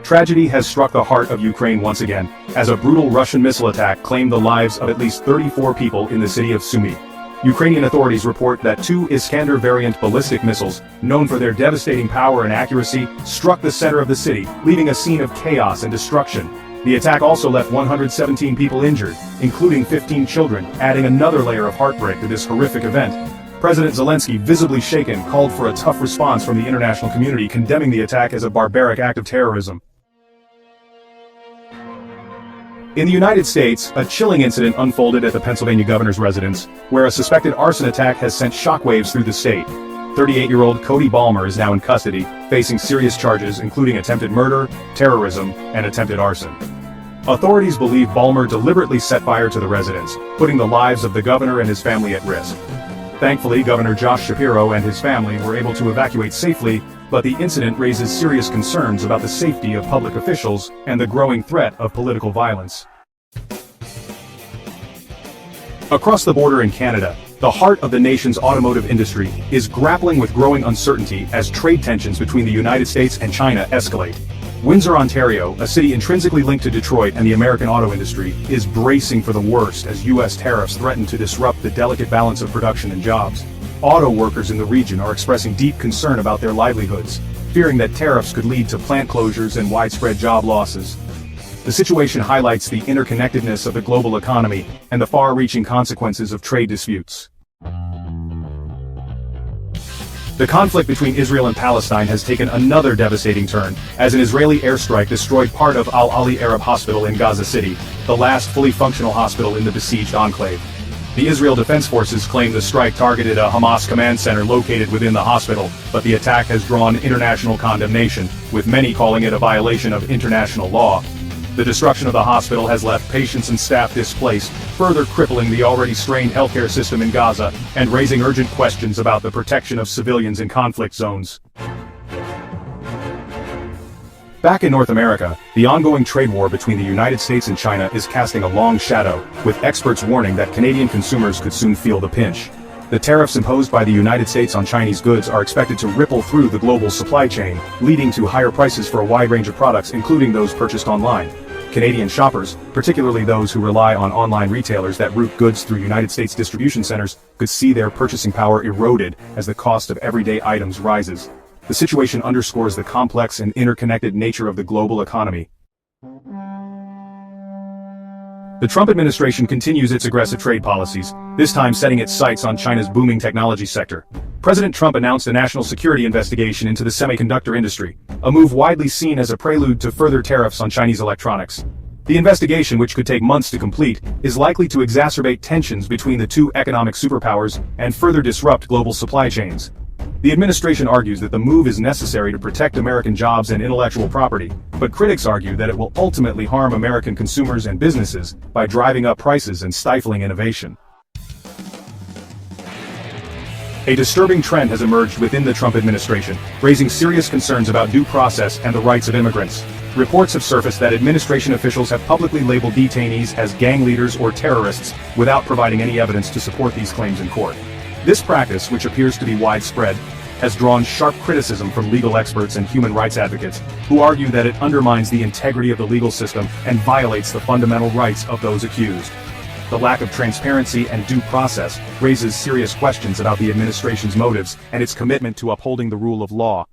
Tragedy has struck the heart of Ukraine once again, as a brutal Russian missile attack claimed the lives of at least 34 people in the city of Sumy. Ukrainian authorities report that two Iskander variant ballistic missiles, known for their devastating power and accuracy, struck the center of the city, leaving a scene of chaos and destruction. The attack also left 117 people injured, including 15 children, adding another layer of heartbreak to this horrific event. President Zelensky, visibly shaken, called for a tough response from the international community, condemning the attack as a barbaric act of terrorism. In the United States, a chilling incident unfolded at the Pennsylvania governor's residence, where a suspected arson attack has sent shockwaves through the state. 38-year-old Cody Balmer is now in custody, facing serious charges including attempted murder, terrorism, and attempted arson. Authorities believe Balmer deliberately set fire to the residence, putting the lives of the governor and his family at risk. Thankfully, Governor Josh Shapiro and his family were able to evacuate safely, but the incident raises serious concerns about the safety of public officials and the growing threat of political violence. Across the border in Canada, the heart of the nation's automotive industry is grappling with growing uncertainty as trade tensions between the United States and China escalate. Windsor, Ontario, a city intrinsically linked to Detroit and the American auto industry, is bracing for the worst as U.S. tariffs threaten to disrupt the delicate balance of production and jobs. Auto workers in the region are expressing deep concern about their livelihoods, fearing that tariffs could lead to plant closures and widespread job losses. The situation highlights the interconnectedness of the global economy and the far-reaching consequences of trade disputes. The conflict between Israel and Palestine has taken another devastating turn, as an Israeli airstrike destroyed part of Al-Ali Arab Hospital in Gaza City, the last fully functional hospital in the besieged enclave. The Israel Defense Forces claim the strike targeted a Hamas command center located within the hospital, but the attack has drawn international condemnation, with many calling it a violation of international law. The destruction of the hospital has left patients and staff displaced, further crippling the already strained healthcare system in Gaza and raising urgent questions about the protection of civilians in conflict zones. Back in North America, the ongoing trade war between the United States and China is casting a long shadow, with experts warning that Canadian consumers could soon feel the pinch. The tariffs imposed by the United States on Chinese goods are expected to ripple through the global supply chain, leading to higher prices for a wide range of products, including those purchased online. Canadian shoppers, particularly those who rely on online retailers that route goods through United States distribution centers, could see their purchasing power eroded as the cost of everyday items rises. The situation underscores the complex and interconnected nature of the global economy. The Trump administration continues its aggressive trade policies, this time setting its sights on China's booming technology sector. President Trump announced a national security investigation into the semiconductor industry, a move widely seen as a prelude to further tariffs on Chinese electronics. The investigation, which could take months to complete, is likely to exacerbate tensions between the two economic superpowers and further disrupt global supply chains. The administration argues that the move is necessary to protect American jobs and intellectual property, but critics argue that it will ultimately harm American consumers and businesses by driving up prices and stifling innovation. A disturbing trend has emerged within the Trump administration, raising serious concerns about due process and the rights of immigrants. Reports have surfaced that administration officials have publicly labeled detainees as gang leaders or terrorists without providing any evidence to support these claims in court. This practice, which appears to be widespread, has drawn sharp criticism from legal experts and human rights advocates, who argue that it undermines the integrity of the legal system and violates the fundamental rights of those accused. The lack of transparency and due process raises serious questions about the administration's motives and its commitment to upholding the rule of law.